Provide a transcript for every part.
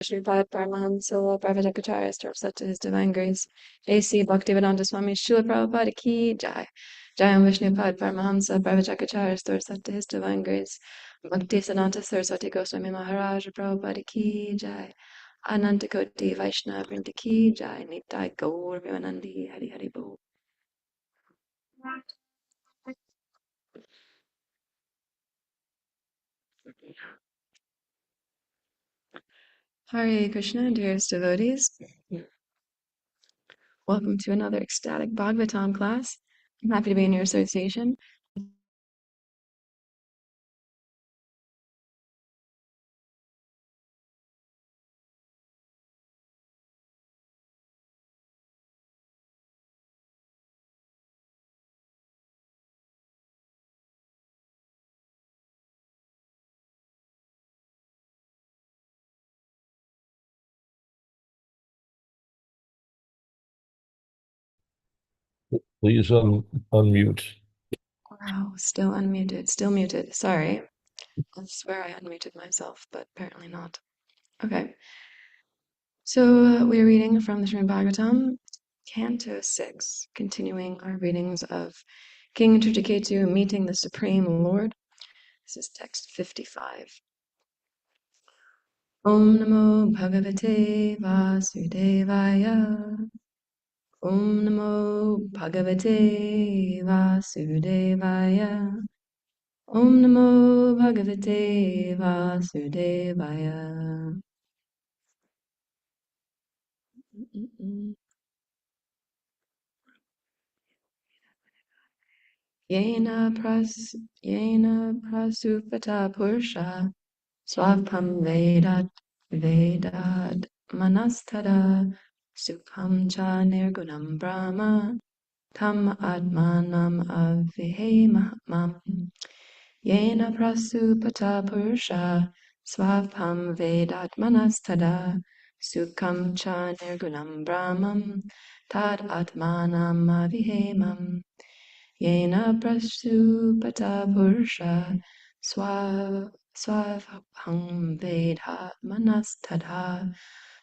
Srimad Paramahansa Prabhupada starts set to His Divine Grace. A.C. Bhaktivedanta Swami Srila Prabhupada Ki Jai. Jayam Vishnupad Paramahamsa Prabhupada starts set to His Divine Grace. Bhakti Siddhanta Saraswati Goswami Maharaj Prabhupada Ki Jai. Ananta Koti Vaishnava Vrinda Ki Jai. Nitai Gaur Vimanandi Hari Hari Bol. Hare Krishna, dearest devotees. Welcome to another ecstatic Bhagavatam class. I'm happy to be in your association. Please unmute. Wow, still unmuted, still muted. Sorry. I swear I unmuted myself, but apparently not. Okay. So we're reading from the Srimad Bhagavatam, Canto 6, continuing our readings of King Chitraketu meeting the Supreme Lord. This is text 55. Om Namo Bhagavate Vasudevaya. Om Namo Bhagavate Vasudevaya. Om Namo Bhagavate Vasudevaya. Yena prasupata purusha swapam vedad manastada sukham cha nirgunam brahma tam atmanam avihemam. Yena prasupata purusha swapam vedatmanastada sukham cha nirgunam brahmam tad atmanam avihemam. Yena prasupata purusha swapam vedatmanastada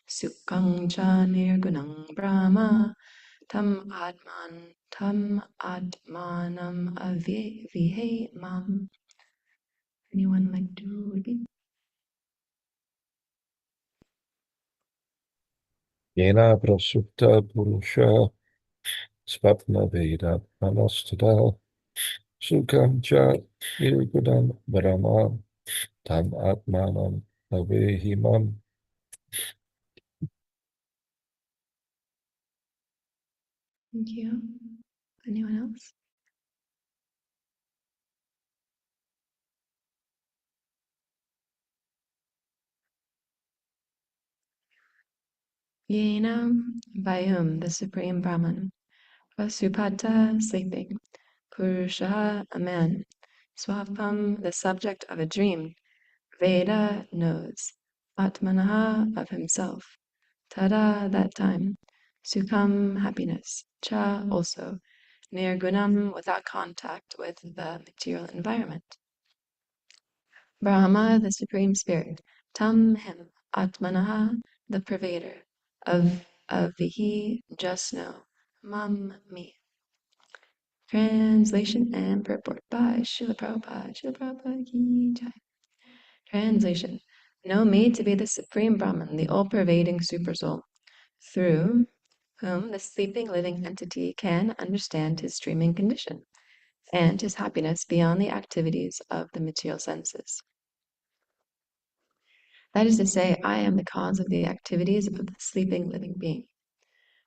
sukham cha nirgunam brahma tam atmanam avihemam. Anyone like to repeat? Yena prasupta purusha svapna veda manastada sukham cha nirgunam brahma tam atmanam avehimam. Thank you. Anyone else? Yena, by whom the Supreme Brahman, Vasupata, sleeping, Purusha, a man, Swapam, the subject of a dream, Veda, knows, Atmanaha, of himself, Tada, that time, Sukham, happiness, Cha, also, Nirgunam, without contact with the material environment. Brahma, the Supreme Spirit, Tam, him, Atmanaha, the pervader, of Vihi, just know, Mam, me. Translation and purport by Srila Prabhupada. Srila Prabhupada Ki Jai. Translation. Know me to be the Supreme Brahman, the all-pervading Supersoul, through whom the sleeping living entity can understand his dreaming condition and his happiness beyond the activities of the material senses. That is to say, I am the cause of the activities of the sleeping living being.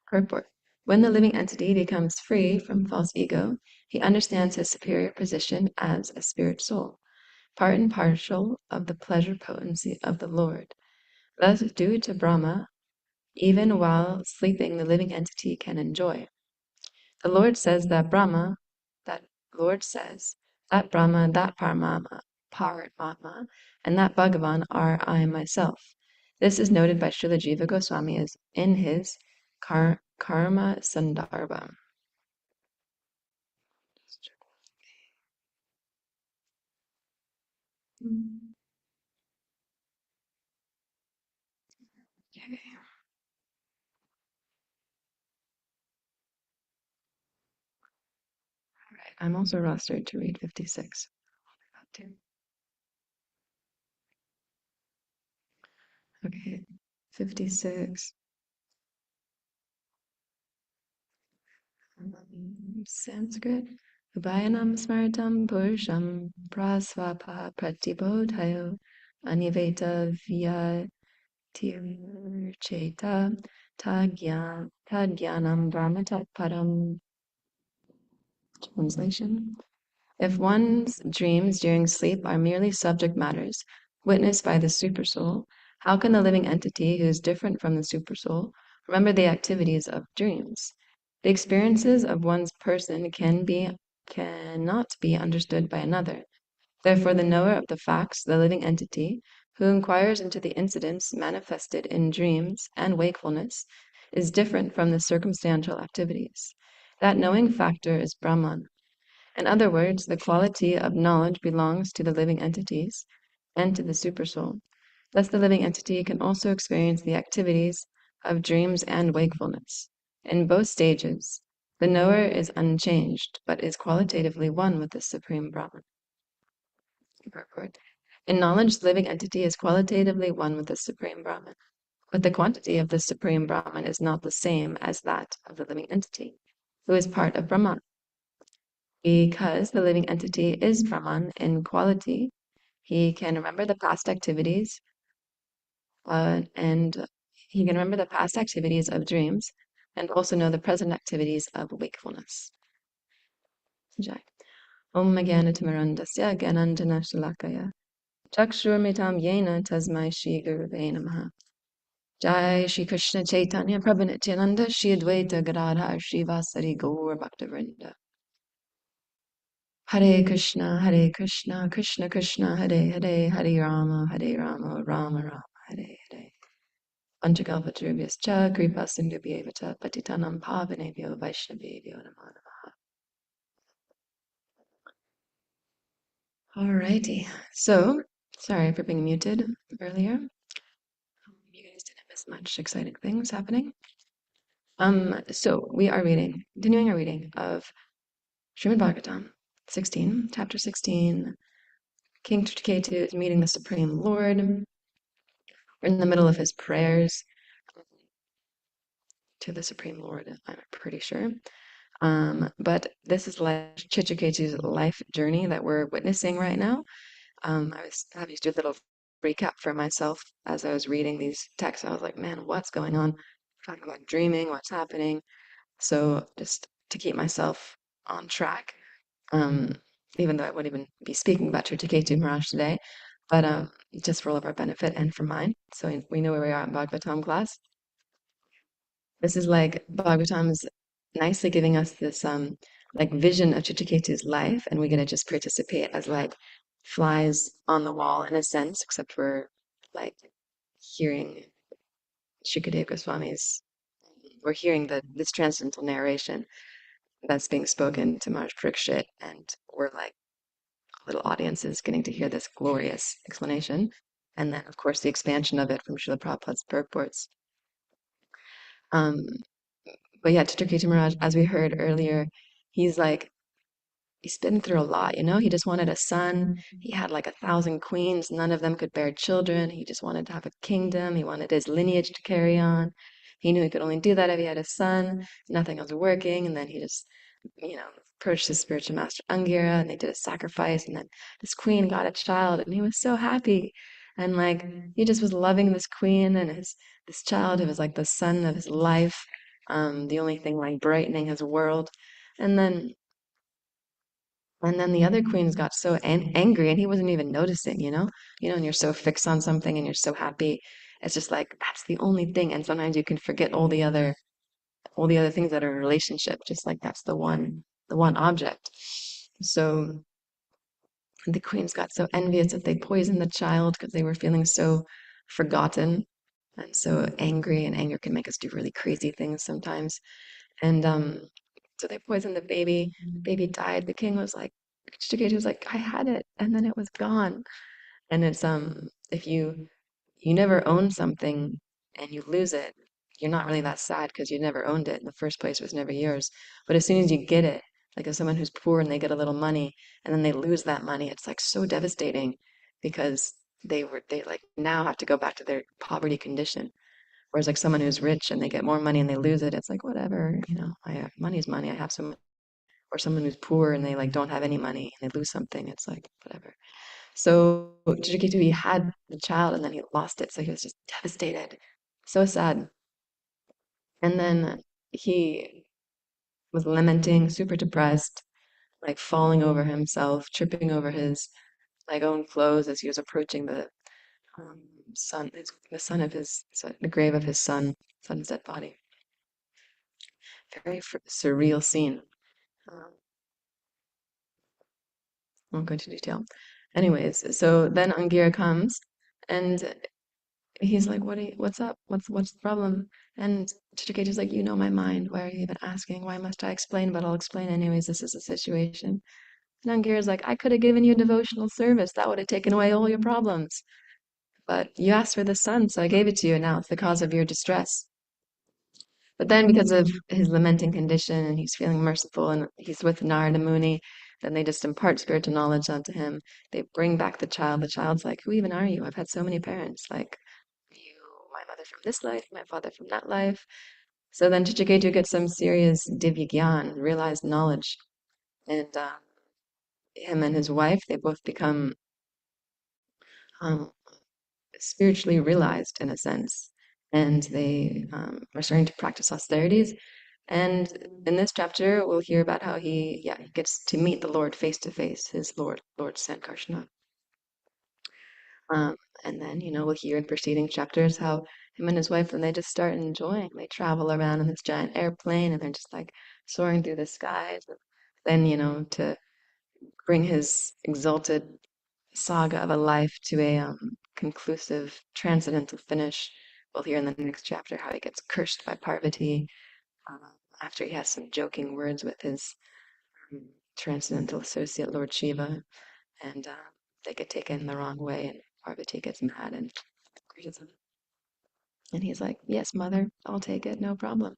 Purport. When the living entity becomes free from false ego, he understands his superior position as a spirit soul, part and parcel of the pleasure potency of the Lord. Thus, due to Brahma, even while sleeping, the living entity can enjoy. The Lord says that Brahma, that Brahma, that Paramatma, and that Bhagavan are I myself. This is noted by Srila Jiva Goswami as in his Karma Sandarbha. Okay. All right. I'm also rostered to read 56. About to. Okay. 56. Sanskrit. Ubayanam smaritam purusham prasvapa pratibodhayo aniveta via tircheta tadgyanam brahmatat param. Translation. If one's dreams during sleep are merely subject matters witnessed by the supersoul, how can the living entity who is different from the supersoul remember the activities of dreams? The experiences of one's person cannot be understood by another. Therefore, the knower of the facts, the living entity, who inquires into the incidents manifested in dreams and wakefulness, is different from the circumstantial activities. That knowing factor is Brahman. In other words, the quality of knowledge belongs to the living entities and to the supersoul. Thus, the living entity can also experience the activities of dreams and wakefulness. In both stages, the knower is unchanged, but is qualitatively one with the Supreme Brahman. Purport. In knowledge, the living entity is qualitatively one with the Supreme Brahman, but the quantity of the Supreme Brahman is not the same as that of the living entity, who is part of Brahman. Because the living entity is Brahman in quality, he can remember the past activities and he can remember the past activities of dreams and also know the present activities of wakefulness. Jai. Om Jnanatimirandasya Gyananjana Shalakaya Chakshurmitam Yena Tasmai Shri Guruve Namaha. Jai Shri Krishna Chaitanya Prabhu Nityananda Shri Advaita Gadadhar Shri Vasari Gaur Bhaktavrinda. Hare Krishna, Krishna Krishna, Hare Hare, Hare Rama, Rama Rama, Hare Hare. Panchakalpatarubhyascha, Kripa Sindhubhyeva Patitanam Pavanebhyo Vaishnavebhyo Namo Namaha. Alrighty, so sorry for being muted earlier. You guys didn't miss much exciting things happening. So we are continuing our reading of Srimad Bhagavatam 16, chapter 16. King Ketu is meeting the Supreme Lord. We're in the middle of his prayers to the Supreme Lord, I'm pretty sure. But this is like Chichiketu's life journey that we're witnessing right now. I was having to do a little recap for myself as I was reading these texts. I was like, man, what's going on? Talking about dreaming, what's happening. So just to keep myself on track, um, even though I wouldn't even be speaking about Chichiketu Maharaj today, but just for all of our benefit and for mine. So we know where we are in Bhagavatam class. This is like Bhagavatam is nicely giving us this like vision of Chichiketu's life, and we're gonna just participate as like flies on the wall in a sense, except we're like hearing Shukadeva Goswami's, we're hearing this transcendental narration that's being spoken to Maharaj Parikshit, and we're like little audiences getting to hear this glorious explanation, and then of course the expansion of it from Srila Prabhupada's purports. Um, But yeah, Chitraketu Maharaj, as we heard earlier, he's like, he's been through a lot, you know? He just wanted a son. He had like 1,000 queens. None of them could bear children. He just wanted to have a kingdom. He wanted his lineage to carry on. He knew he could only do that if he had a son. Nothing was working. And then he just, you know, approached his spiritual master Angira and they did a sacrifice. And then this queen got a child and he was so happy. And like, he just was loving this queen and this child who was like the son of his life, the only thing like brightening his world. And then the other queens got so angry and he wasn't even noticing, you know? You know, and you're so fixed on something and you're so happy. It's just like that's the only thing. And sometimes you can forget all the other things that are in a relationship, just like that's the one object. So the queens got so envious that they poisoned the child because they were feeling so forgotten and so angry, and anger can make us do really crazy things sometimes. And so they poisoned the baby. The baby died. The king was like, Shigeru was like, I had it, and then it was gone. And it's if you never own something, and you lose it, you're not really that sad because you never owned it in the first place, it was never yours. But as soon as you get it, like if someone who's poor and they get a little money and then they lose that money, it's like so devastating because they like now have to go back to their poverty condition. Whereas like someone who's rich and they get more money and they lose it, it's like whatever, I have money's money, I have some. Or someone who's poor and they like don't have any money and they lose something, it's like whatever. So Chichikitu, had the child and then he lost it, so he was just devastated, so sad. And then he was lamenting, super depressed, like falling over himself, tripping over his like own clothes as he was approaching the um, the son of his, the grave of his son's dead body. Very surreal scene. Um, won't go into detail. Anyways, so then Angira comes, and he's like, what's up? What's the problem?" And Chichiketu's like, "You know my mind. Why are you even asking? Why must I explain? But I'll explain anyways. This is the situation." And Angira's like, "I could have given you devotional service. That would have taken away all your problems. But you asked for the son, so I gave it to you, and now it's the cause of your distress." But then, because of his lamenting condition, and he's feeling merciful, and he's with Narada Muni, then they just impart spiritual knowledge onto him. They bring back the child. The child's like, "Who even are you? I've had so many parents. Like, you, my mother from this life, my father from that life." So then Chichiketu gets some serious divya gyan, realized knowledge. And him and his wife, they both become um, spiritually realized in a sense. And they are starting to practice austerities. And in this chapter, we'll hear about how he gets to meet the Lord face to face, his Lord Sankarsana. Um, and then, we'll hear in preceding chapters how him and his wife, when they just start enjoying, they travel around in this giant airplane and they're just like soaring through the skies. And then, to bring his exalted saga of a life to a conclusive transcendental finish. We'll hear in the next chapter how he gets cursed by Parvati uh, after he has some joking words with his um, transcendental associate, Lord Shiva, and they get taken the wrong way, and Parvati gets mad and greets him. And he's like, "Yes, mother, I'll take it, no problem."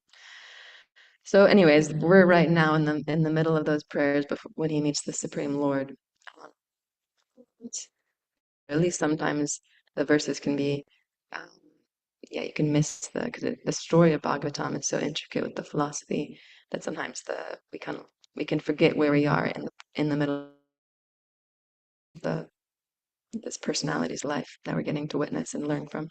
So, anyways, we're right now in the middle of those prayers before when he meets the Supreme Lord. Um, at least sometimes the verses can be, um, yeah, you can miss because the story of Bhagavatam is so intricate with the philosophy that sometimes we can forget where we are in the middle of this personality's life that we're getting to witness and learn from.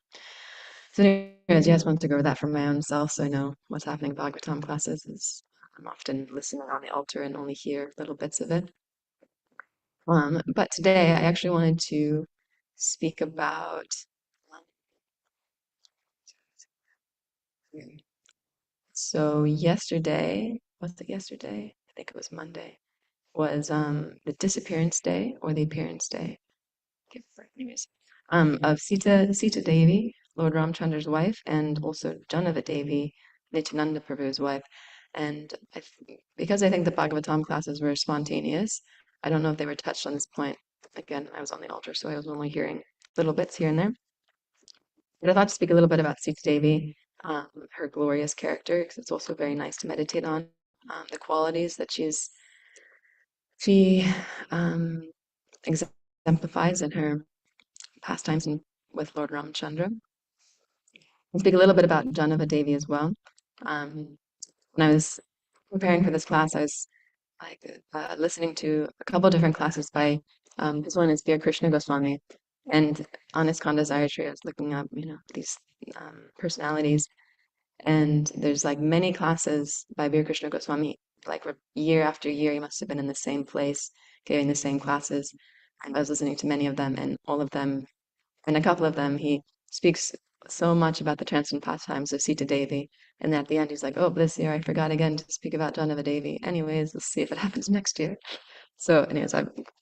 So, anyways, yeah, I just wanted to go over that for my own self so I know what's happening in Bhagavatam classes. Is I'm often listening on the altar and only hear little bits of it. But today I actually wanted to speak about. um, So yesterday, was it yesterday? I think it was Monday, was the disappearance day or the appearance day. Anyways, of Sita Devi, Lord Ramchandra's wife, and also Janava Devi, Nityananda Prabhu's wife. And because I think the Bhagavatam classes were spontaneous, I don't know if they were touched on this point. Again, I was on the altar, so I was only hearing little bits here and there. But I thought to speak a little bit about Sita Devi, her glorious character, because it's also very nice to meditate on the qualities that she um, exemplifies in her pastimes with Lord Ramchandra. I'll speak a little bit about Janava Devi as well. When I was preparing for this class, I was like listening to a couple different classes by this one is Veer Krishna Goswami, and on his Desire I was looking up, these personalities. And there's like many classes by Veer Krishna Goswami, like year after year, he must have been in the same place, giving the same classes. And I was listening to many of them, and all of them, and a couple of them, he speaks so much about the transcendent pastimes of Sita Devi. And then at the end, he's like, "Oh, this year I forgot again to speak about Janava Devi. Anyways, let's see if it happens next year." So, anyways,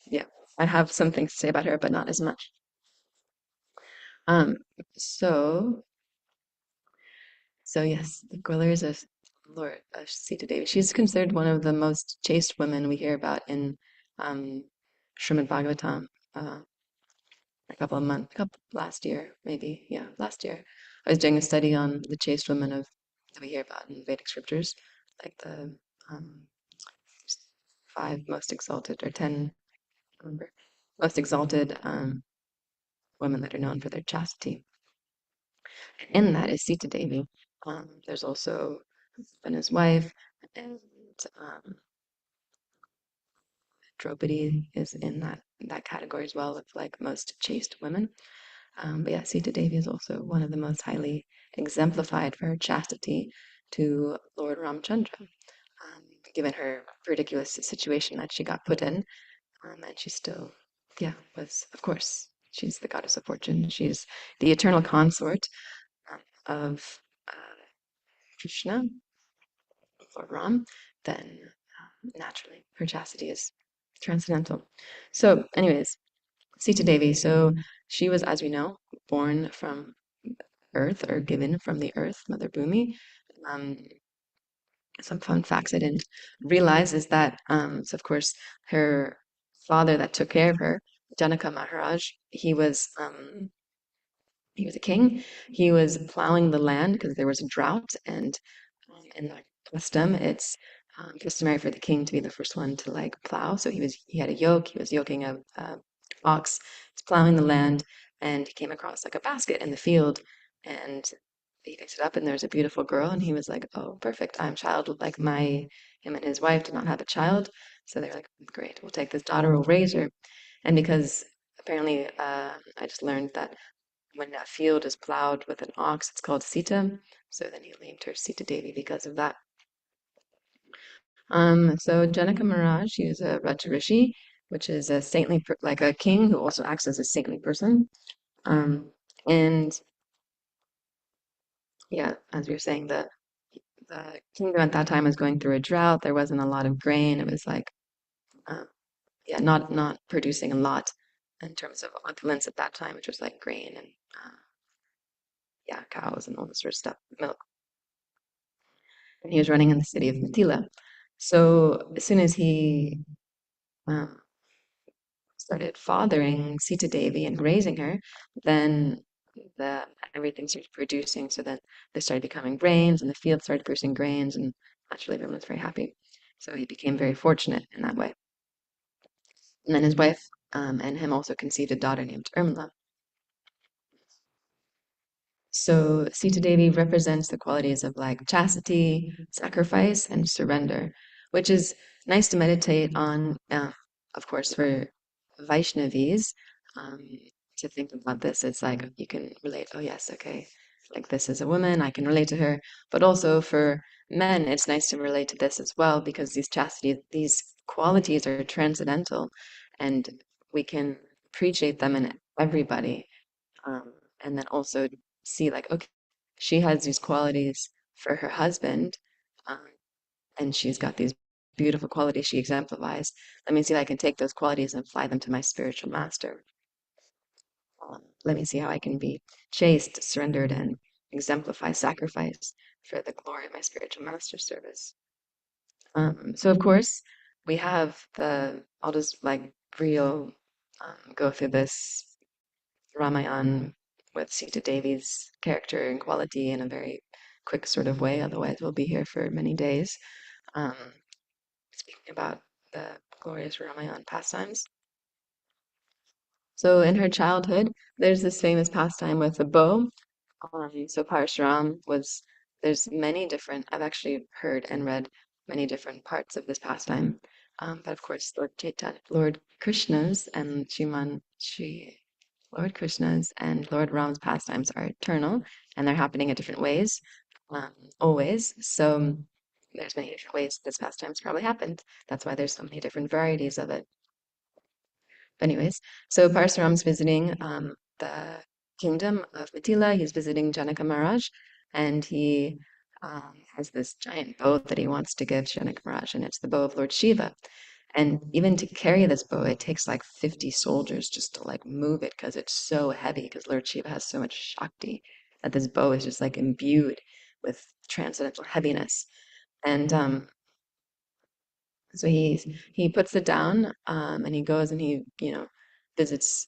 yeah, I have some things to say about her, but not as much. Um, so So yes, the Gwaliors of Lord Sita Devi. She's considered one of the most chaste women we hear about in um, Srimad Bhagavatam. A couple last year, maybe, yeah, last year. I was doing a study on the chaste women of that we hear about in Vedic scriptures, like the um, 5 most exalted or 10, I remember, most exalted women that are known for their chastity. And in that is Sita Devi. There's also and his wife, and um, Draupadi is in that category as well of like most chaste women. But yeah, Sita Devi is also one of the most highly exemplified for her chastity to Lord Ramchandra, given her ridiculous situation that she got put in. And she still, yeah, was, of course, she's the goddess of fortune. She's the eternal consort of Krishna, Lord Ram. Then naturally, her chastity is transcendental. So, anyways, Sita Devi. So she was, as we know, born from Earth or given from the Earth, Mother Bhumi. Um, some fun facts I didn't realize is that, so of course, her father that took care of her, Janaka Maharaj, he was a king. He was plowing the land because there was a drought, and in the custom, it's customary for the king to be the first one to like plow. So he had a yoke. He was yoking a ox. He's plowing the land, and he came across like a basket in the field, and he picked it up, and there's a beautiful girl, and he was like, "Oh, perfect! I'm child like my him and his wife did not have a child, so they're like, great, we'll take this daughter, we'll raise her." And because apparently, I just learned that when a field is plowed with an ox, it's called Sita. So then he named her Sita Devi because of that. So Janaka Maharaj, he was a Raja Rishi, which is a saintly, like a king who also acts as a saintly person. And yeah, as we were saying, the kingdom at that time was going through a drought. There wasn't a lot of grain. It was like, uh, yeah, not producing a lot in terms of opulence at that time, which was like grain and yeah, cows and all this sort of stuff, milk. And he was running in the city of Mithila. So as soon as he um, started fathering Sita Devi and raising her, then the everything started producing. So then there started becoming grains, and the field started producing grains, and naturally everyone was very happy. So he became very fortunate in that way. And then his wife and him also conceived a daughter named Urmila. So Sita Devi represents the qualities of like chastity, sacrifice, and surrender, which is nice to meditate on, of course, for Vaishnavis. Um, to think about this, it's like you can relate, oh, yes, okay, like this is a woman, I can relate to her. But also for men, it's nice to relate to this as well because these qualities are transcendental and we can appreciate them in everybody, and then also see like, okay, she has these qualities for her husband, um, and she's got these beautiful qualities she exemplifies. Let me see if I can take those qualities and apply them to my spiritual master. Let me see how I can be chaste, surrendered, and exemplify sacrifice for the glory of my spiritual master's service. So of course, we have I'll just like real go through this Ramayan with Sita Devi's character and quality in a very quick sort of way, otherwise we'll be here for many days. Um, speaking about the glorious Ramayan pastimes. So in her childhood, there's this famous pastime with a bow. So Parashuram was, there's many different, I've actually heard and read many different parts of this pastime. But of course, Lord Krishna's and Lord Krishna's and Lord Ram's pastimes are eternal and they're happening in different ways, always. So there's many different ways this pastime's probably happened. That's why there's so many different varieties of it. But anyways, so Parasuram's visiting the kingdom of Mithila. He's visiting Janaka Maharaj, and he has this giant bow that he wants to give Janaka Maharaj, and it's the bow of Lord Shiva. And even to carry this bow, it takes like 50 soldiers just to like move it because it's so heavy. Because Lord Shiva has so much Shakti that this bow is just like imbued with transcendental heaviness. And so he puts it down, and he goes and he visits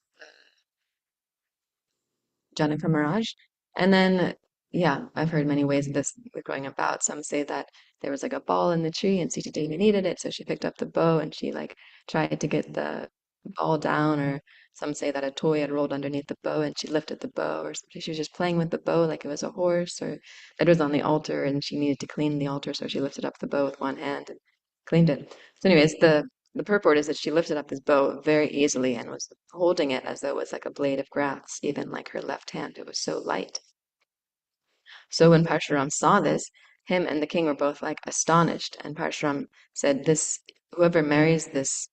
Janaka Maharaj, and then Yeah, I've heard many ways of this going about. Some say that there was like a ball in the tree and Sita Devi needed it, so she picked up the bow and she like tried to get the ball down. Or some say that a toy had rolled underneath the bow and she lifted the bow, or something. She was just playing with the bow like it was a horse, or it was on the altar and she needed to clean the altar, so she lifted up the bow with one hand and cleaned it. So, anyways, the purport is that she lifted up this bow very easily and was holding it as though it was like a blade of grass, even like her left hand. It was so light. So when Parshuram saw this, him and the king were both like astonished. And Parshuram said, "This whoever marries this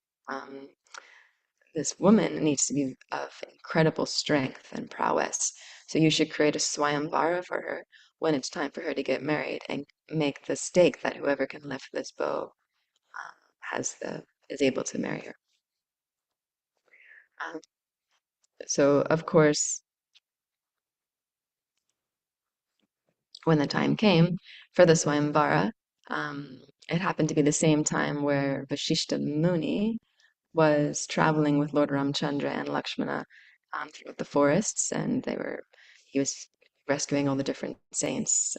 woman needs to be of incredible strength and prowess. So you should create a swayamvara for her when it's time for her to get married, and make the stake that whoever can lift this bow has the is able to marry her." Um, so of course, when the time came for the Swayamvara, it happened to be the same time where Vashishta Muni was traveling with Lord Ramchandra and Lakshmana throughout the forests, and he was rescuing all the different saints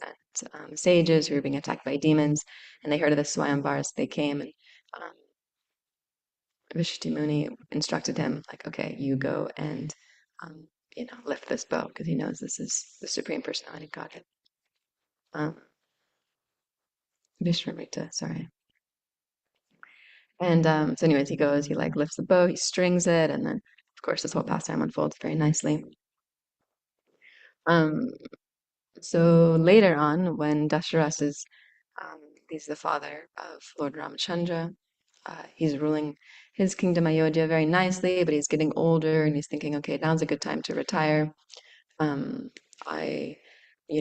and sages who were being attacked by demons, and they heard of the Swayamvara, so they came, and um, Vashishta Muni instructed him, like, okay, you go and lift this bow, because he knows this is the Supreme Personality of Godhead. Um, Vishwamrita, sorry. And so anyways, he goes, he like lifts the bow, he strings it, and then of course this whole pastime unfolds very nicely. Um, so later on, when Dasharas is, he's the father of Lord Ramachandra, he's ruling his kingdom Ayodhya very nicely, but he's getting older and he's thinking, okay, now's a good time to retire. Um, I,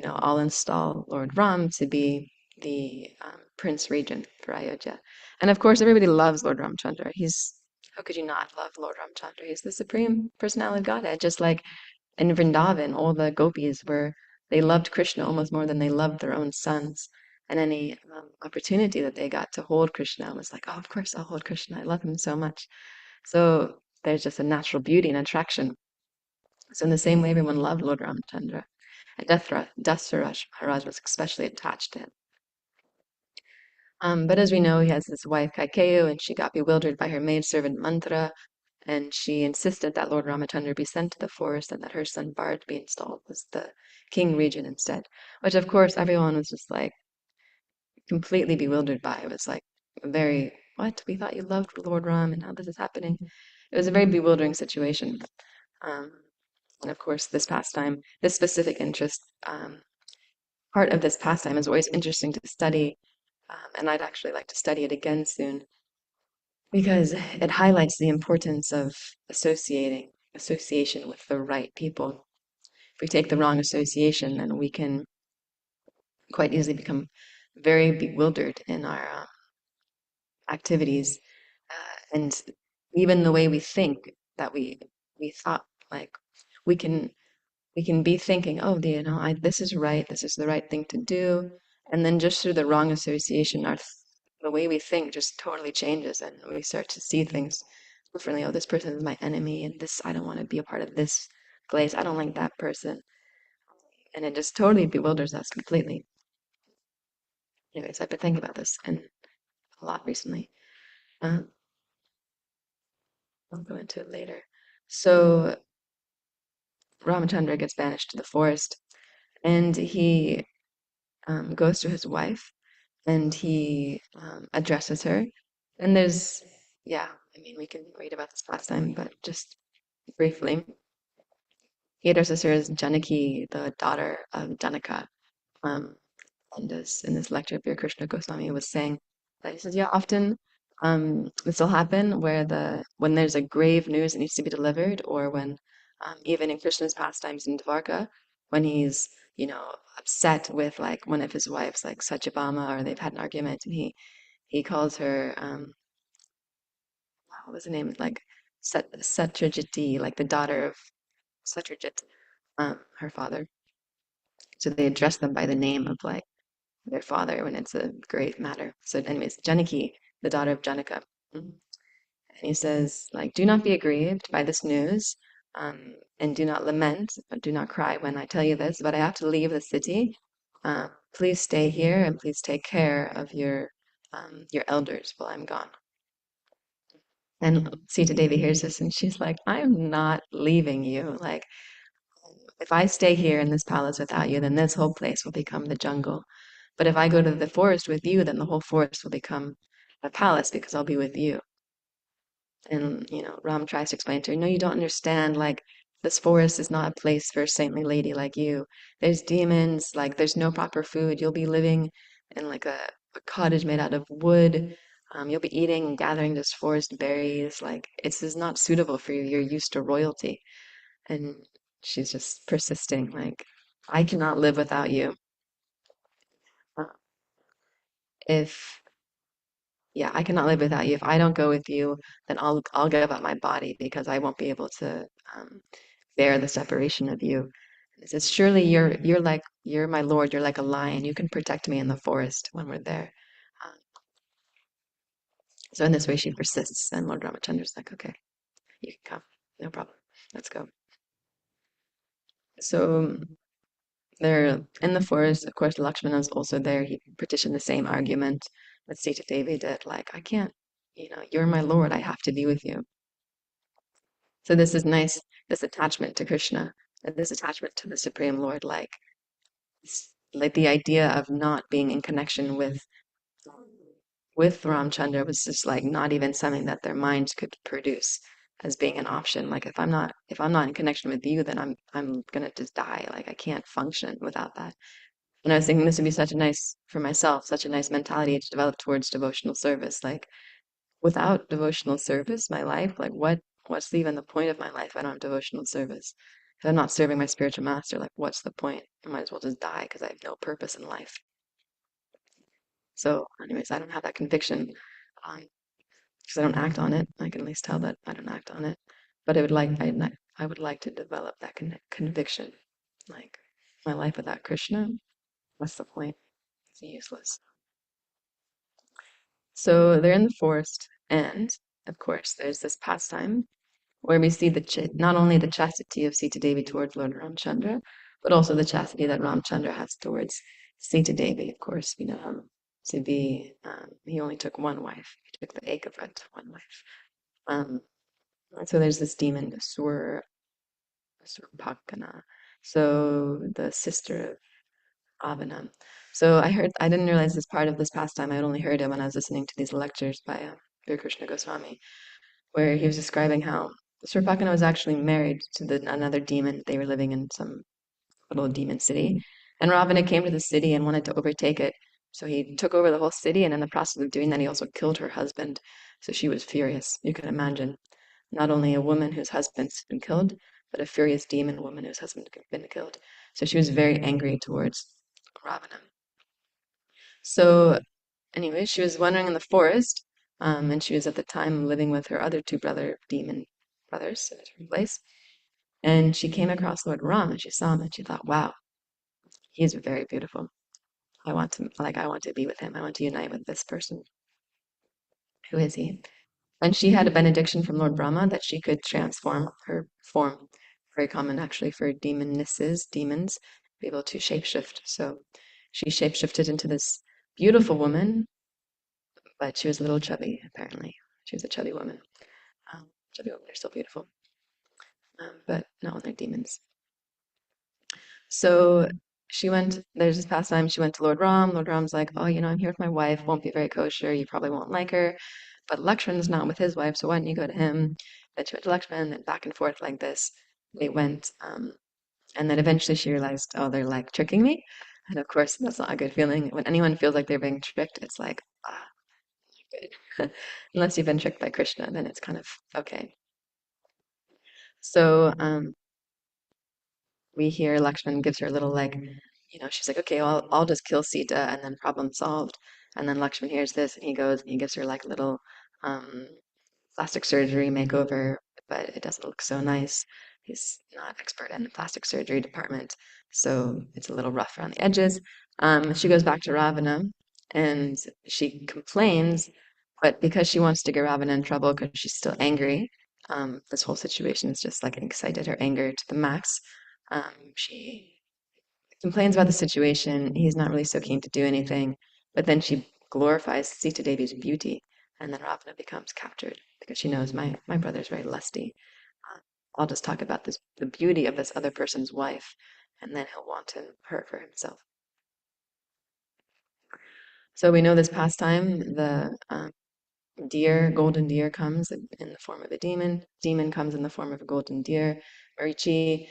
I'll install Lord Ram to be the Prince Regent for Ayodhya. And of course, everybody loves Lord Ramchandra. How could you not love Lord Ramchandra? He's the Supreme Personality of Godhead. Just like in Vrindavan, all the gopis they loved Krishna almost more than they loved their own sons. And any opportunity that they got to hold Krishna was like, oh, of course I'll hold Krishna. I love him so much. So there's just a natural beauty and attraction. So in the same way, everyone loved Lord Ramchandra. And Dasarath Maharaj was especially attached to him. But as we know, he has his wife Kaikeyu, and she got bewildered by her maidservant Mantra, and she insisted that Lord Ramachandra be sent to the forest and that her son Bharat be installed as the king regent instead. Which, of course, everyone was just like completely bewildered by. It was like very, what? We thought you loved Lord Ram, and now this is happening. It was a very bewildering situation. Um, and of course, this specific interest, part of this pastime is always interesting to study, and I'd actually like to study it again soon because it highlights the importance of association with the right people. If we take the wrong association, then we can quite easily become very bewildered in our activities, and even the way we think that we thought like we can we can be thinking, oh, this is right, this is the right thing to do, and then just through the wrong association, the way we think just totally changes, and we start to see things differently. Oh, this person is my enemy, and this I don't want to be a part of this place. I don't like that person, and it just totally bewilders us completely. Anyways, I've been thinking about this and a lot recently. Uh, I'll go into it later. So Ramachandra gets banished to the forest, and he goes to his wife and he addresses her. And yeah, I mean, we can read about this last time, but just briefly, he addresses her as Janaki, the daughter of Janaka. Um, and as in this lecture, Pure Krishna Goswami was saying that he says, yeah, often this will happen when there's a grave news that needs to be delivered, or when even in Krishna's pastimes in Dvarka, when he's upset with like one of his wives, like Satyabhama, or they've had an argument, and he calls her what was the name, like Satyajiti, like the daughter of Satyajit, her father. So they address them by the name of like their father when it's a grave matter. So, anyways, Janaki, the daughter of Janaka. And he says, like, do not be aggrieved by this news, and do not lament, do not cry when I tell you this, but I have to leave the city. Please stay here and please take care of your elders while I'm gone." And Sita Devi hears this and she's like, "I'm not leaving you. Like, if I stay here in this palace without you, then this whole place will become the jungle. But if I go to the forest with you, then the whole forest will become a palace because I'll be with you." And, Ram tries to explain to her, "No, you don't understand. Like, this forest is not a place for a saintly lady like you. There's demons, like, there's no proper food. You'll be living in like a cottage made out of wood. You'll be eating and gathering just forest berries. Like, it's is not suitable for you. You're used to royalty." And she's just persisting, like, "I cannot live without you. Uh, If Yeah, I cannot live without you. If I don't go with you, then I'll give up my body because I won't be able to bear the separation of you." And it says, "Surely you're my lord. You're like a lion. You can protect me in the forest when we're there." Um, so in this way, she persists, and Lord Ramachandra's like, "Okay, you can come. No problem. Let's go." So they're in the forest. Of course, Lakshmana's also there. He petitioned the same argument that Sita Devi did, like, "I can't. You're my lord. I have to be with you." So this is nice, this attachment to Krishna, and this attachment to the Supreme Lord, like the idea of not being in connection with Ramchandra was just like not even something that their minds could produce as being an option. Like, if I'm not in connection with you, then I'm gonna just die. Like, I can't function without that. And I was thinking this would be such a nice, for myself, such a nice mentality to develop towards devotional service. Like, without devotional service, my life, like, what's even the point of my life if I don't have devotional service? If I'm not serving my spiritual master, like, what's the point? I might as well just die because I have no purpose in life. So, anyways, I don't have that conviction because I don't act on it. I can at least tell that I don't act on it. But I would like to develop that conviction. Like, my life without Krishna, what's the point? It's useless. So they're in the forest, and of course, there's this pastime where we see not only the chastity of Sita Devi towards Lord Ramchandra, but also the chastity that Ramchandra has towards Sita Devi. Of course, we know him to be, he only took one wife. He took the Ekavrat, one wife. Um, so there's this demon, Surpakana, so the sister of Avana. So I didn't realize this part of this pastime. I had only heard it when I was listening to these lectures by Sri Krishna Goswami, where he was describing how Surpakana was actually married to another demon. They were living in some little demon city. And Ravana came to the city and wanted to overtake it. So he took over the whole city, and in the process of doing that, he also killed her husband. So she was furious. You can imagine not only a woman whose husband's been killed, but a furious demon woman whose husband's been killed. So she was very angry towards Ravana. So anyway, she was wandering in the forest, and she was at the time living with her other two demon brothers in a different place. And she came across Lord Ram, and she saw him, and she thought, "Wow, he's very beautiful. I want to be with him. I want to unite with this person. Who is he?" And she had a benediction from Lord Brahma that she could transform her form. Very common actually for demons, be able to shapeshift. So she shapeshifted into this beautiful woman, but she was a little chubby, apparently. She was a chubby woman. Chubby women are still beautiful, but not when they're demons. So there's this pastime, she went to Lord Ram. Lord Ram's like, "Oh, I'm here with my wife, won't be very kosher, you probably won't like her. But Lakshman's not with his wife, so why don't you go to him?" Then she went to Lakshman, and back and forth like this. They went, and then eventually she realized, oh, they're like tricking me. And of course, that's not a good feeling. When anyone feels like they're being tricked, it's like, good. Unless you've been tricked by Krishna, then it's kind of okay. So we hear Lakshman gives her a little like, she's like, "Okay, I'll just kill Sita and then problem solved." And then Lakshman hears this and he goes and he gives her like a little um, plastic surgery makeover, but it doesn't look so nice. He's not expert in the plastic surgery department, so it's a little rough around the edges. She goes back to Ravana and she complains, but because she wants to get Ravana in trouble because she's still angry, This whole situation is just like excited her anger to the max. She complains about the situation. He's not really so keen to do anything, but then she glorifies Sita Devi's beauty, and then Ravana becomes captured because she knows my brother's very lusty. I'll just talk about the beauty of this other person's wife, and then he'll want her for himself. So we know this pastime, the golden deer comes in the form of a demon. Demon comes in the form of a golden deer. Marichi,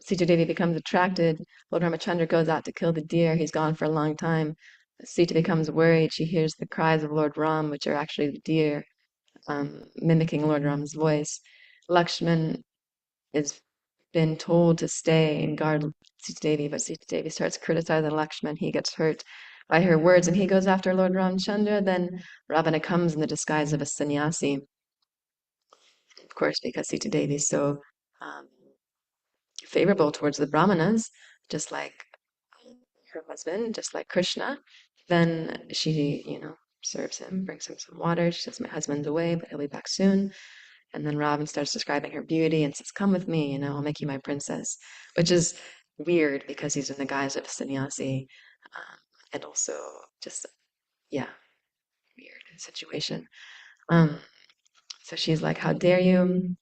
Sita Devi becomes attracted. Lord Ramachandra goes out to kill the deer. He's gone for a long time. Sita becomes worried. She hears the cries of Lord Ram, which are actually the deer, mimicking Lord Ram's voice. Lakshman is been told to stay and guard Sita Devi, but Sita Devi starts criticizing Lakshman. He gets hurt by her words and he goes after Lord Ramchandra. Then Ravana comes in the disguise of a sannyasi, of course, because Sita Devi is so um, favorable towards the Brahmanas, just like her husband, just like Krishna. Then she, serves him, brings him some water. She says, "My husband's away, but he'll be back soon." And then Robin starts describing her beauty and says, "Come with me, I'll make you my princess," which is weird because he's in the guise of a sannyasi, and also just, yeah, weird situation. Um, so she's like, "How dare you?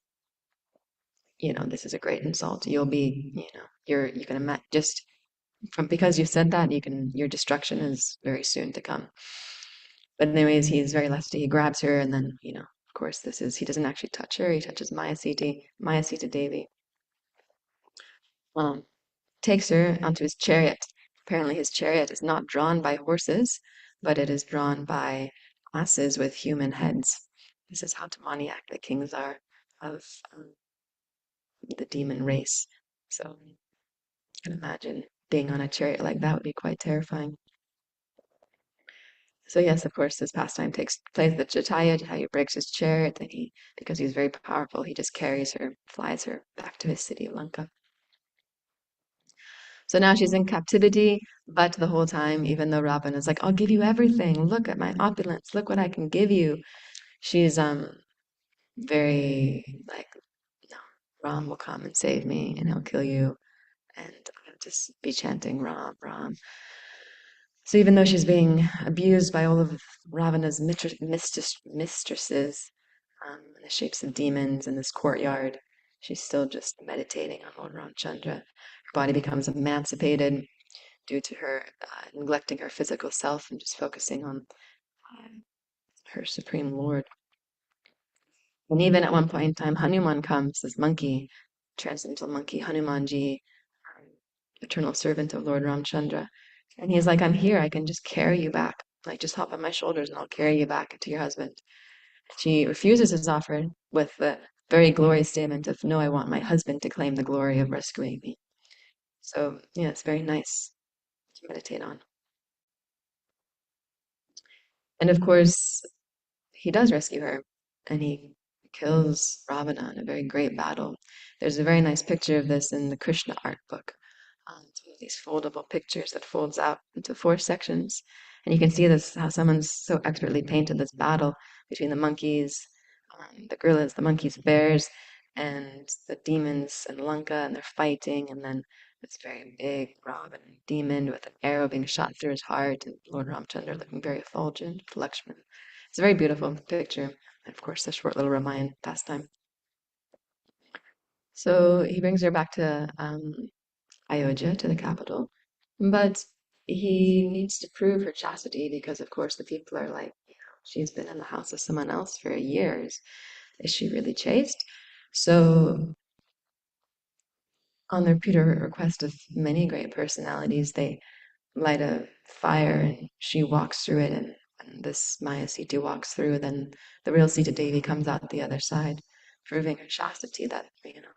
This is a great insult. You'll be, you can imagine just from because you said that, your destruction is very soon to come." But anyways, he's very lusty. He grabs her, and then, of course, he doesn't actually touch her. He touches Maya Sita Devi. Um, Takes her onto his chariot. Apparently, his chariot is not drawn by horses, but it is drawn by asses with human heads. This is how demoniac the kings are of the demon race. So you can imagine being on a chariot like that would be quite terrifying. So yes, of course, this pastime takes place with Jataya. Jataya breaks his chariot, and because he's very powerful, he just carries her, flies her back to his city of Lanka. So now she's in captivity, but the whole time, even though Ravana is like, "I'll give you everything. Look at my opulence. Look what I can give you." She's very like, "No, Ram will come and save me, and he'll kill you." And I'll just be chanting Ram, Ram. So even though she's being abused by all of Ravana's mistresses, in the shapes of demons in this courtyard, she's still just meditating on Lord Ramchandra. Her body becomes emancipated due to her neglecting her physical self and just focusing on uh, her supreme lord. And even at one point in time, Hanuman comes, this monkey, transcendental monkey, Hanumanji, eternal servant of Lord Ramchandra. And he's like, "I'm here, I can just carry you back. Like, just hop on my shoulders and I'll carry you back to your husband." She refuses his offer with the very glorious statement of, "No, I want my husband to claim the glory of rescuing me." So, yeah, it's very nice to meditate on. And of course, he does rescue her and he kills Ravana in a very great battle. There's a very nice picture of this in the Krishna art book. It's one of these foldable pictures that folds out into four sections. And you can see this how someone's so expertly painted this battle between the monkeys, the gorillas, the monkeys, bears, and the demons in Lanka, and they're fighting. And then this very big Ravana demon with an arrow being shot through his heart, and Lord Ramchandra looking very effulgent, Lakshman. It's a very beautiful picture. And of course, a short little Ramayan pastime. So he brings her back to Ayodhya, to the capital, but he needs to prove her chastity because, of course, the people are like, she's been in the house of someone else for years. Is she really chaste? So, on the repeated request of many great personalities, they light a fire and she walks through it, and when this Maya Sita walks through, then the real Sita Devi comes out the other side, proving her chastity that,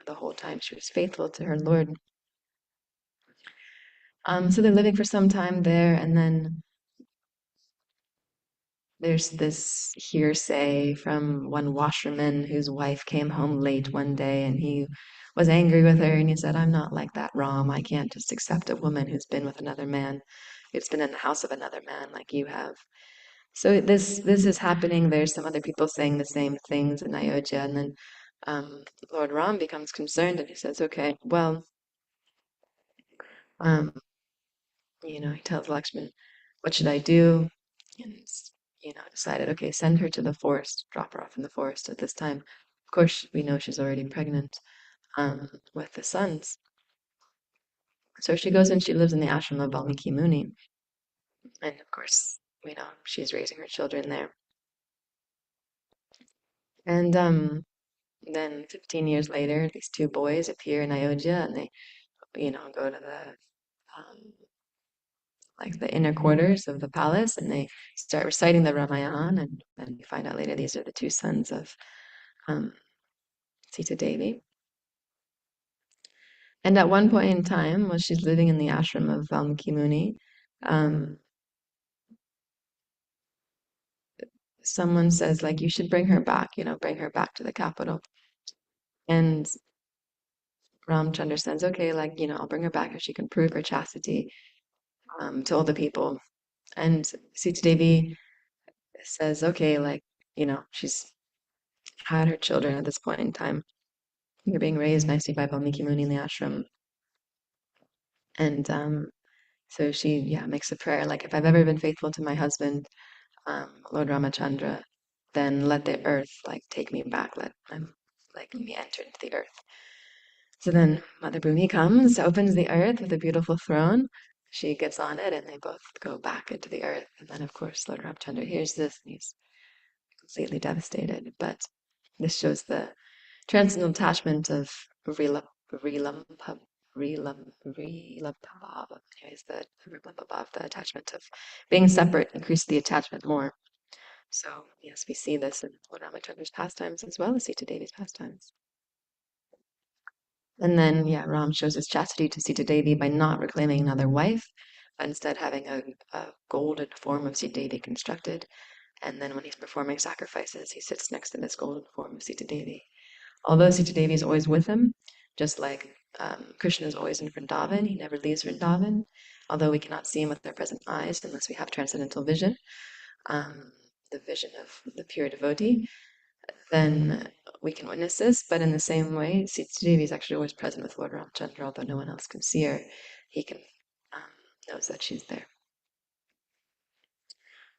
the whole time she was faithful to her Lord. So they're living for some time there, and then there's this hearsay from one washerman whose wife came home late one day, and he was angry with her, and he said, "I'm not like that, Ram. I can't just accept a woman who's been with another man, who's been in the house of another man like you have." So this is happening. There's some other people saying the same things in Ayodhya, and then Lord Ram becomes concerned and he says, "Okay, well, um, he tells Lakshman, what should I do?" And decided, okay, send her to the forest, drop her off in the forest at this time. Of course, we know she's already pregnant with the sons. So she goes and she lives in the ashram of Valmiki Muni, and of course, we know she's raising her children there. And then 15 years later, these two boys appear in Ayodhya, and they, go to the inner quarters of the palace, and they start reciting the Ramayana, and then we find out later these are the two sons of um, Sita Devi. And at one point in time, while she's living in the ashram of Valmiki Muni, um, someone says, like, you should bring her back, bring her back to the capital. And Ramchandra says, okay, like, I'll bring her back if she can prove her chastity to all the people. And Sita Devi says, okay, like, she's had her children at this point in time. They're being raised nicely by Valmiki Muni in the ashram. And so she, makes a prayer, like, if I've ever been faithful to my husband, Lord Ramachandra, then let the earth, like, take me back, let me enter into the earth. So then Mother Bhumi comes, opens the earth with a beautiful throne. She gets on it, and they both go back into the earth. And then, of course, Lord Ramchandra hears this, and he's completely devastated. But this shows the transcendental attachment of Rila, Rilam, Rilam, Rilabhav. Anyways, the Rilabhav, the attachment of being separate, increase the attachment more. So, yes, we see this in Lord Ramachandra's pastimes as well as Sita Devi's pastimes. And then, Ram shows his chastity to Sita Devi by not reclaiming another wife, but instead having a golden form of Sita Devi constructed. And then when he's performing sacrifices, he sits next to this golden form of Sita Devi. Although Sita Devi is always with him, just like Krishna is always in Vrindavan, he never leaves Vrindavan, although we cannot see him with our present eyes unless we have transcendental vision, the vision of the pure devotee, then we can witness this. But in the same way, Sita Devi is actually always present with Lord Ramchandra, although no one else can see her. He can knows that she's there.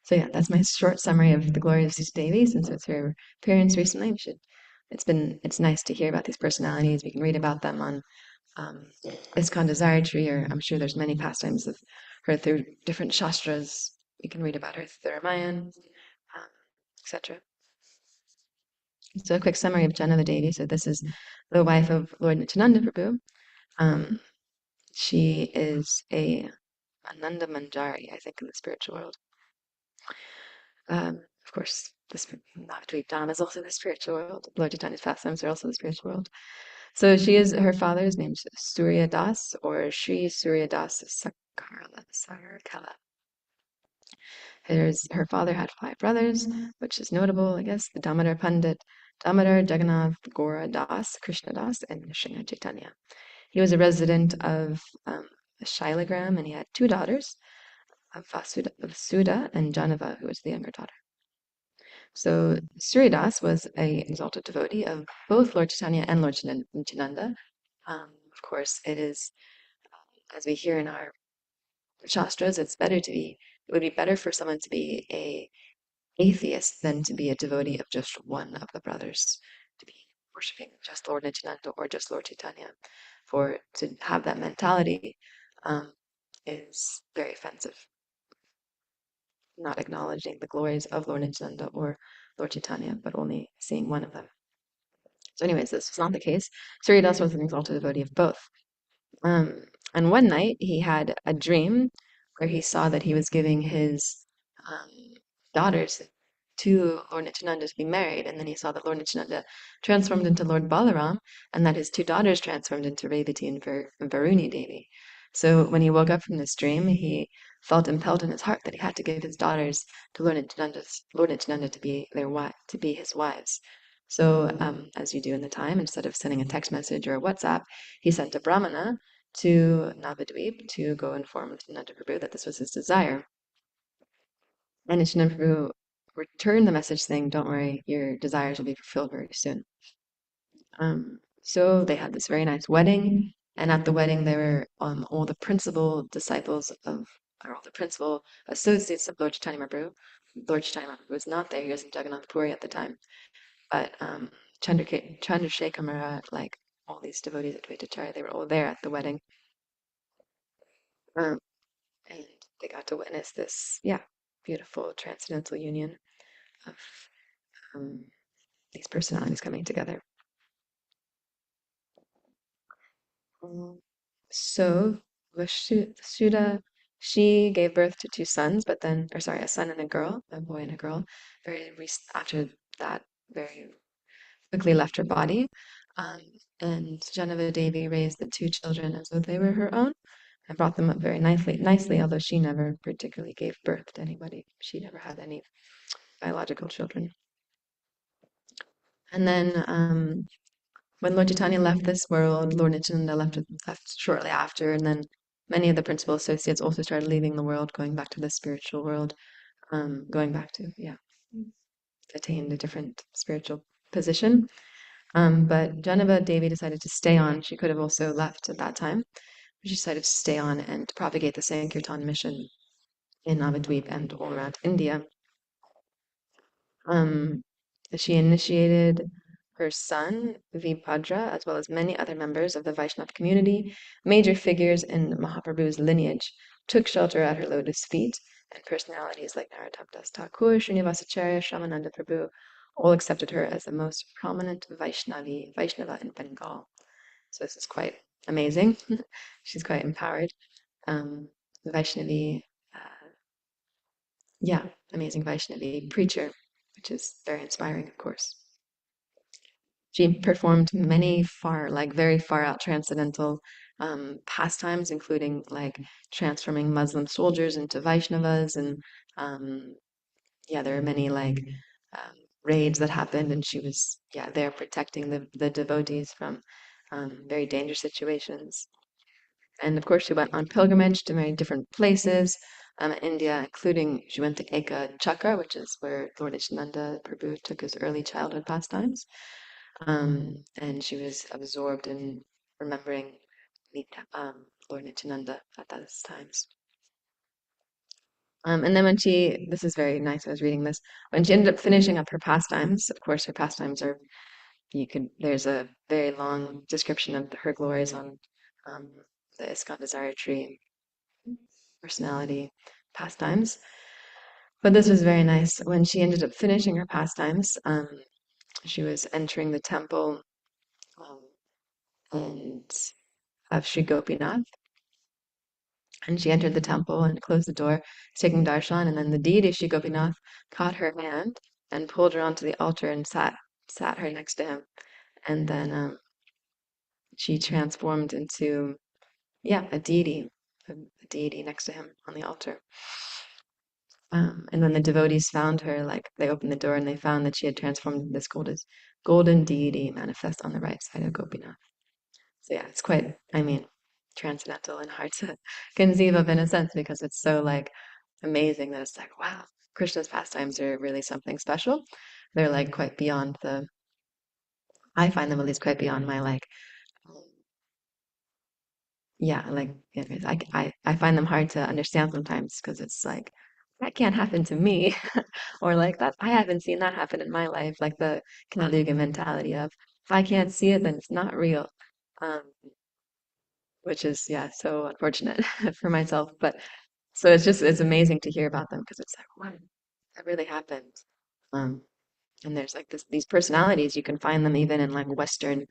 So that's my short summary of the glory of Sita Devi. Since it's her appearance recently, it's nice to hear about these personalities. We can read about them on ISKCON Desire Tree, or I'm sure there's many pastimes of her through different shastras. We can read about her through the Ramayana, etc. So a quick summary of Janava Devi. So this is the wife of Lord Nityananda Prabhu. She is a Ananda Manjari, I think, in the spiritual world. Of course, Navadvip is also the spiritual world. Lord Chaitanya's pastimes are also the spiritual world. So her father's name's Surya Das, or Sri Surya Das Sakarkala. Her father had 5 brothers, which is notable, I guess, the Damodar Pandit, Damodar, Jagannath, Gora Das, Krishna Das, and Nrsimha Chaitanya. He was a resident of Shailagram, and he had 2 daughters, Vasudha and Janava, who was the younger daughter. So Suridas was an exalted devotee of both Lord Chaitanya and Lord Nityananda. Of course, it is, as we hear in our Shastras, it would be better for someone to be a atheist than to be a devotee of just one of the brothers, to be worshiping just Lord Nityananda or just Lord Chaitanya. To have that mentality is very offensive, not acknowledging the glories of Lord Nityananda or Lord Chaitanya, but only seeing one of them. So anyways, this was not the case. Suryadas was an exalted devotee of both. And one night he had a dream where he saw that he was giving his daughters to Lord Nityananda to be married, and then he saw that Lord Nityananda transformed into Lord Balaram, and that his 2 daughters transformed into Revati and Varuni Devi. So when he woke up from this dream, he felt impelled in his heart that he had to give his daughters to Lord Nityananda to be his wives. So, as you do in the time, instead of sending a text message or a WhatsApp, he sent a Brahmana to Navadvip to go inform Nityananda Prabhu that this was his desire. And Nityananda Prabhu returned the message saying, "Don't worry, your desires will be fulfilled very soon." So they had this very nice wedding, and at the wedding there were all the principal disciples of, or all the principal associates of Lord Chaitanya Mahaprabhu. Lord Chaitanya Mahaprabhu was not there; he was in Jagannath Puri at the time. But Chandrasekhar Maharaj, like all these devotees at Dvaitacharya, they were all there at the wedding, um, and they got to witness this, yeah, beautiful transcendental union of um, these personalities coming together. Um, So Vasudha, she gave birth to two sons, but then, or sorry, a son and a girl, a boy and a girl. After that, very quickly left her body. Um, and Janava Devi raised the two children as though they were her own and brought them up very nicely, although she never particularly gave birth to anybody. She never had any biological children. And then when Lord Chaitanya left this world, Lord Nityananda left shortly after, and then many of the principal associates also started leaving the world, going back to the spiritual world, going back to, yeah, attain a different spiritual position. But Janava Devi decided to stay on. She could have also left at that time, but she decided to stay on and propagate the Sankirtan mission in Navadvip and all around India. Um, she initiated her son, Vibhadra, as well as many other members of the Vaishnava community. Major figures in Mahaprabhu's lineage took shelter at her lotus feet, and personalities like Narottam Das Thakur, Srinivasacharya, Shyamananda Prabhu all accepted her as the most prominent Vaishnava in Bengal. So this is quite amazing. She's quite empowered. The Vaishnavi, uh, yeah, amazing Vaishnavi preacher, which is very inspiring, of course. She performed many very far out transcendental pastimes, including like transforming Muslim soldiers into Vaishnavas. And yeah, there are many like um, raids that happened, and she was, yeah, there protecting the devotees from very dangerous situations. And of course, she went on pilgrimage to many different places in India, including she went to Eka Chakra, which is where Lord Nityananda Prabhu took his early childhood pastimes. And she was absorbed in remembering Lord Nityananda at those times. And then this is very nice, I was reading this, when she ended up finishing up her pastimes, of course, her pastimes are, there's a very long description of her glories on um, the ISKCON Desire Tree personality pastimes. But this was very nice. When she ended up finishing her pastimes, she was entering the temple um, and of Sri Gopinath. And she entered the temple and closed the door, taking darshan. And then the deity Sri Gopinath caught her hand and pulled her onto the altar and sat her next to him. And then she transformed into, yeah, a deity next to him on the altar. And when the devotees found her, like they opened the door and they found that she had transformed into this golden deity manifest on the right side of Gopinath. So yeah, it's quite, I mean, transcendental and hard to conceive of in a sense because it's so like amazing that it's like, wow, Krishna's pastimes are really something special. They're like quite beyond I find them at least quite beyond my like, um, yeah, like I find them hard to understand sometimes because it's like that can't happen to me, or like that I haven't seen that happen in my life. Like the Kali Yuga mentality of if I can't see it, then it's not real. Um, which is, yeah, so unfortunate for myself. But so it's amazing to hear about them because it's like, wow, that really happened. Um, and there's like these personalities, you can find them even in like Western,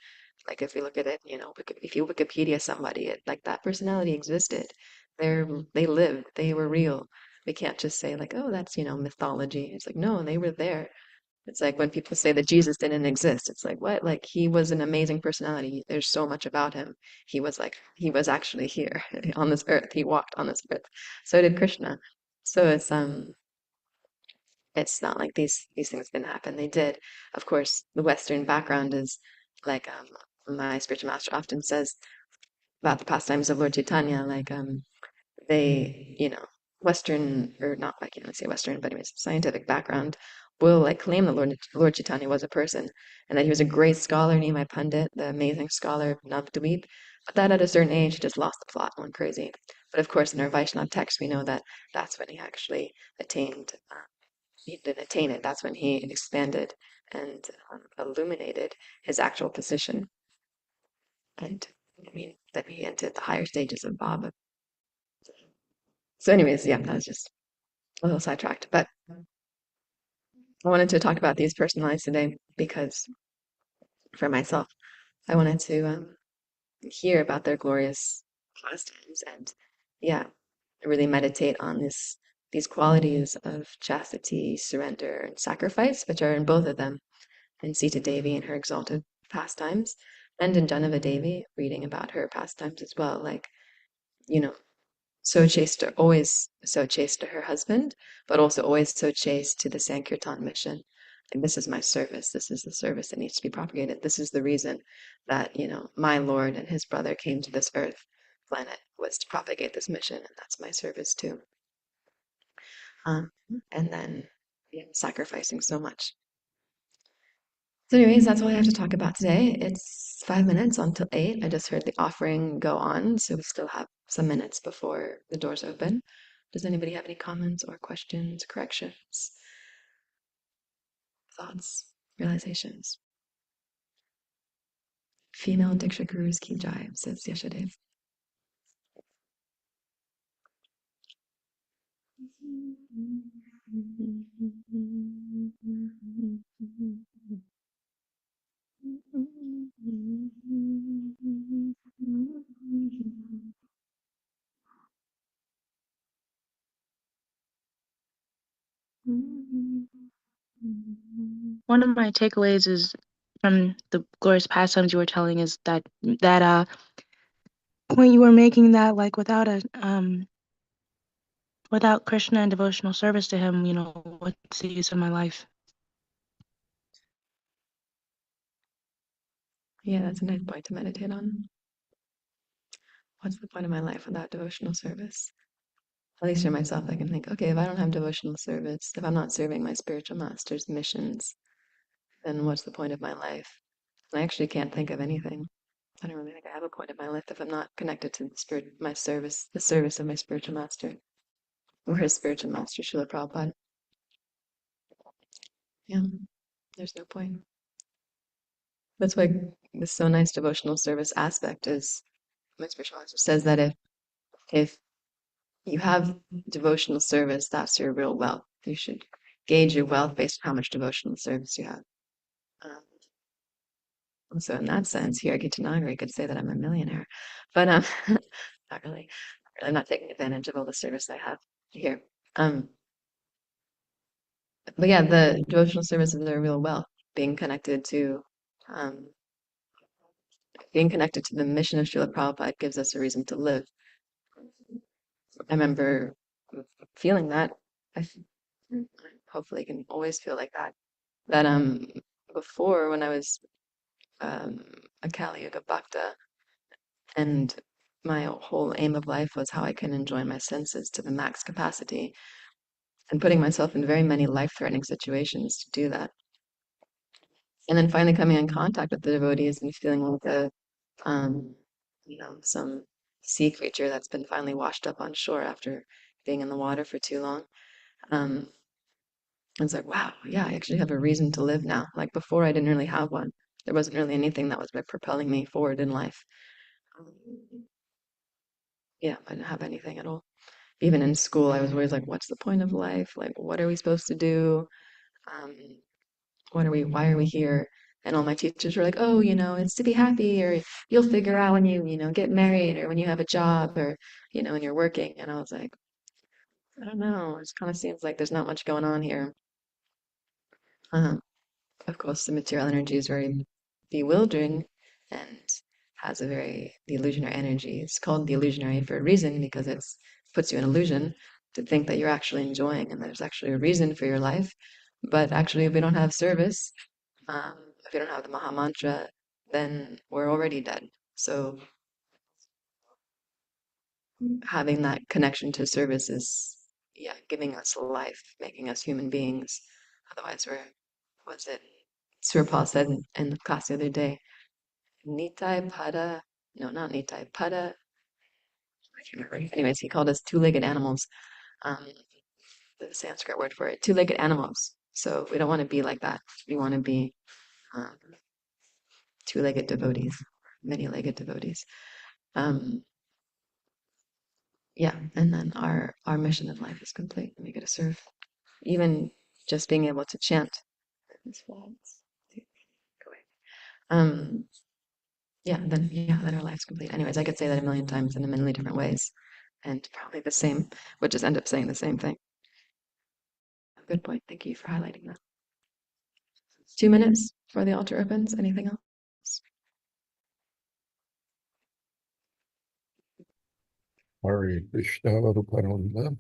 like if you look at it, if you Wikipedia somebody, like that personality existed. They lived, they were real. We can't just say like, oh, that's, mythology. It's like, no, they were there. It's like when people say that Jesus didn't exist, it's like, what? Like he was an amazing personality. There's so much about him. He was actually here on this earth. He walked on this earth. So did Krishna. So it's not like these things didn't happen. They did. Of course, the Western background is like my spiritual master often says about the pastimes of Lord Chaitanya, like they, Western, or not, I can't say Western, but anyways, scientific background will like claim that Lord Chaitanya was a person and that he was a great scholar, Nimai Pandit, the amazing scholar Navadvip, but that at a certain age he just lost the plot and went crazy. But of course, in our Vaishnava text, we know that that's when he actually attained. He didn't attain it. That's when he expanded and illuminated his actual position, and I mean that he entered the higher stages of Baba. So, anyways, yeah, that was just a little sidetracked, but I wanted to talk about these personal lives today because for myself, I wanted to hear about their glorious pastimes and, yeah, really meditate on these qualities of chastity, surrender, and sacrifice, which are in both of them, in Sita Devi and her exalted pastimes, and in Janava Devi, reading about her pastimes as well, like, you know, so chaste, always so chaste to her husband, but also always so chaste to the Sankirtan mission. Like, this is my service. This is the service that needs to be propagated. This is the reason that, my Lord and his brother came to this earth planet, was to propagate this mission, and that's my service too. Um, and then, yeah, sacrificing so much. So, anyways, that's all I have to talk about today. It's 5 minutes until 8. I just heard the offering go on, so we still have some minutes before the doors open. Does anybody have any comments or questions, corrections, thoughts, realizations? Female Diksha Gurus Ki Jai, says Yashadev. One of my takeaways is from the glorious pastimes you were telling is that point you were making, that like without Krishna and devotional service to him, what's the use of my life? Yeah, that's a nice point to meditate on. What's the point of my life without devotional service? At least for myself, I can think, okay, if I don't have devotional service, if I'm not serving my spiritual master's missions, then what's the point of my life? I actually can't think of anything. I don't really think I have a point in my life if I'm not connected to my service, the service of my spiritual master, or his spiritual master, Srila Prabhupada. Yeah, there's no point. That's why this so nice devotional service aspect is, my spiritual master says that if you have devotional service, that's your real wealth. You should gauge your wealth based on how much devotional service you have. So in that sense, here at Gita Nagari, could say that I'm a millionaire, but not really. I'm not taking advantage of all the service I have here. But yeah, the devotional service is their real wealth. Being connected to, um, being connected to the mission of Srila Prabhupada gives us a reason to live. I remember feeling that. I hopefully can always feel like that. That before, when I was um a Kali Yuga Bhakta, and my whole aim of life was how I can enjoy my senses to the max capacity, and putting myself in very many life-threatening situations to do that. And then finally coming in contact with the devotees and feeling like um, some sea creature that's been finally washed up on shore after being in the water for too long. Um, and it's like, wow, yeah, I actually have a reason to live now. Like before, I didn't really have one. There wasn't really anything that was like propelling me forward in life. Um, yeah, I didn't have anything at all. Even in school, I was always like, what's the point of life? Like, what are we supposed to do? Um, why are we here? And all my teachers were like, oh, it's to be happy, or you'll figure out when you get married, or when you have a job, or, when you're working. And I was like, I don't know. It just kind of seems like there's not much going on here. Um, of course, the material energy is very bewildering and has the illusionary energy. It's called the illusionary for a reason because it puts you in illusion to think that you're actually enjoying and there's actually a reason for your life. But actually, if we don't have service, if we don't have the Maha Mantra, then we're already dead. So having that connection to service is yeah, giving us life, making us human beings. Otherwise, was it Surpa said in the class the other day, Nitai Pada, no, not Nitai Pada. I can't remember. Anyways, he called us two-legged animals. Um, the Sanskrit word for it, two-legged animals. So we don't want to be like that. We want to be um, two-legged devotees, many-legged devotees. Yeah, and then our mission in life is complete. We get to serve. Even just being able to chant these flags. Go away. Then our life's complete. Anyways, I could say that a million times in a million different ways, and probably the same, would just end up saying the same thing. Good point. Thank you for highlighting that. 2 minutes before the altar opens. Anything else? Hare Krishna, Radhapananda.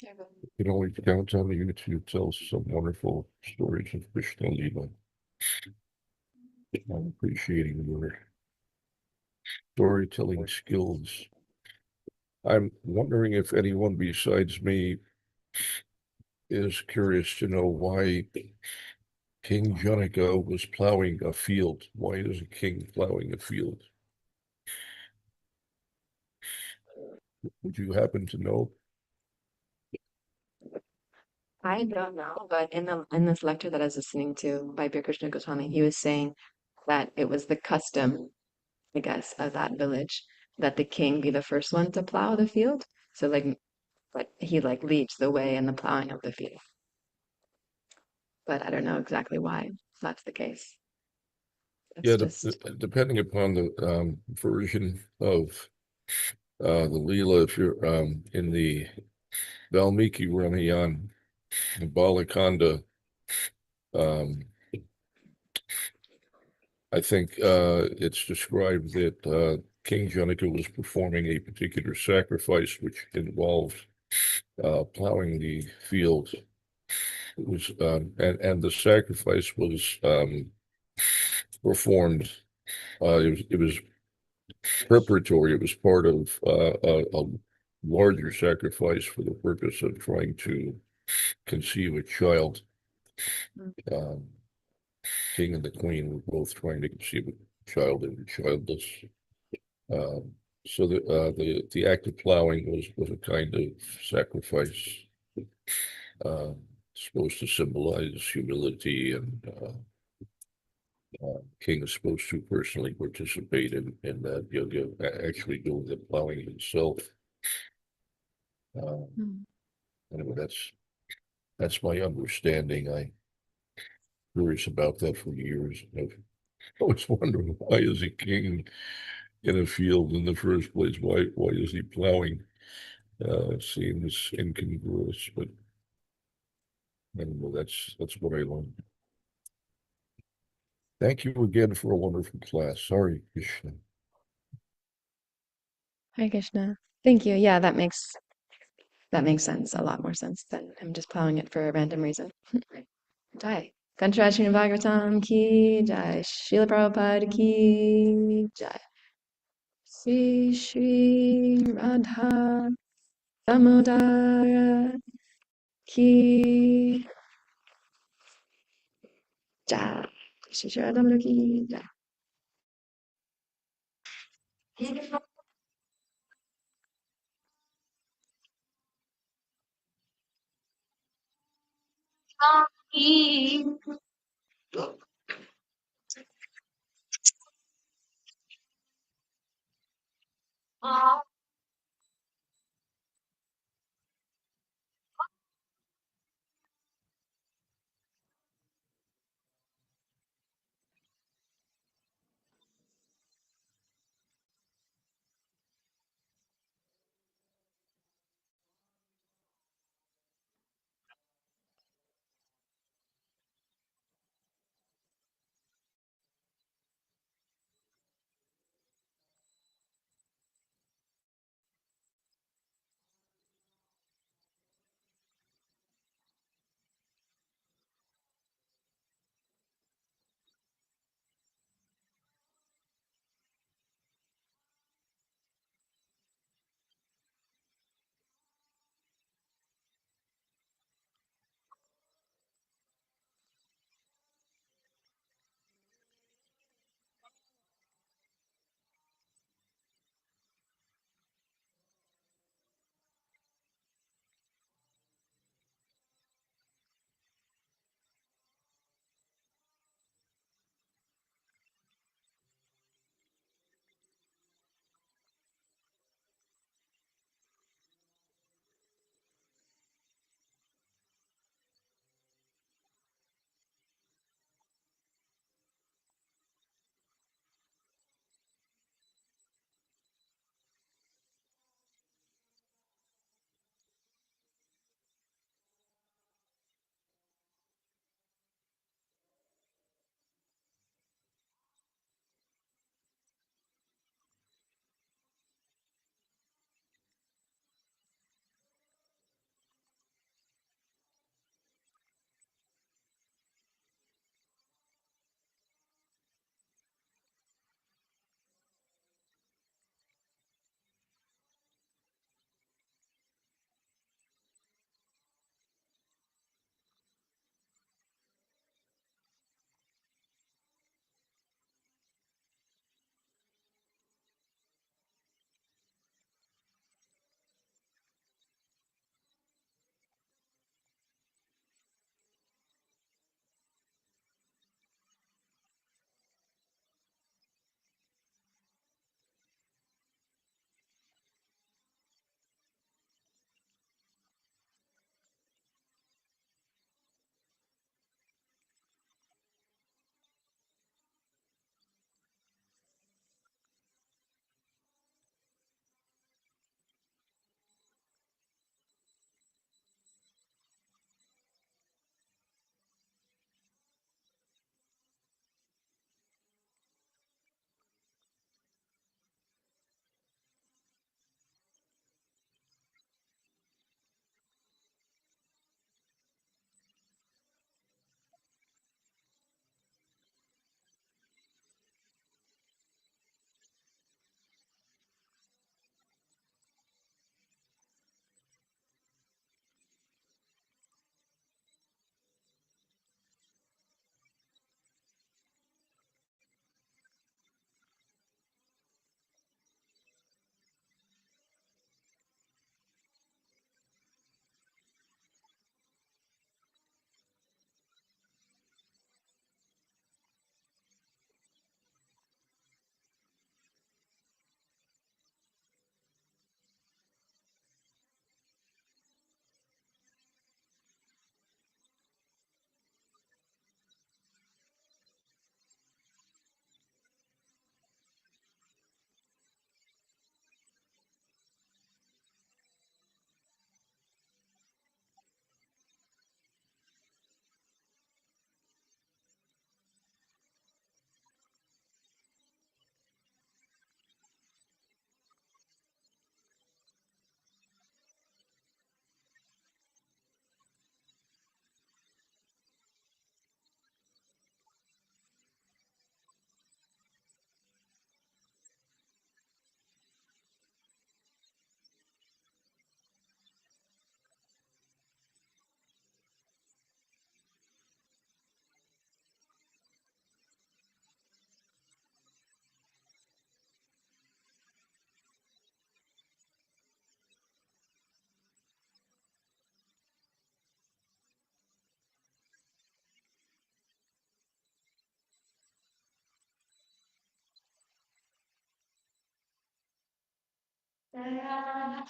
You can always count on you to tell some wonderful stories of Krishna Lila. I'm appreciating your storytelling skills. I'm wondering if anyone besides me is curious to know why King Janaka was plowing a field. Why is a king plowing a field? Would you happen to know? I don't know, but in this lecture that I was listening to by Bir Krishna Goswami, he was saying that it was the custom, I guess, of that village that the king be the first one to plow the field. So like, but he like leads the way in the plowing of the field. But I don't know exactly why that's the case. That's Yeah, just depending upon the version of the Leela, if you're in the Valmiki Ramayana, Balakanda, um, I think it's described that King Janaka was performing a particular sacrifice which involved plowing the field. It was and the sacrifice was performed. It was preparatory. It was part of a larger sacrifice for the purpose of trying to conceive a child. Um, King and the Queen were both trying to conceive a child and were childless. Um, so the act of plowing was a kind of sacrifice, supposed to symbolize humility, and king is supposed to personally participate in that yoga, actually doing the plowing himself. mm. Anyway, that's my understanding. I curious about that for years. I've always wondered, why is a king in a field in the first place? Why is he plowing? It seems incongruous, but anyway, that's what I learned. Thank you again for a wonderful class. Sorry, Krishna. Hare Krishna. Thank you. Yeah, that makes sense. A lot more sense than him just plowing it for a random reason. Jai. Kantaraj Srimad Bhagavatam ki jai. Srila Prabhupada ki jai. Sri Sri Radha Damodara ki jai. Sri Sri Radha Damodara ki jai. Jaya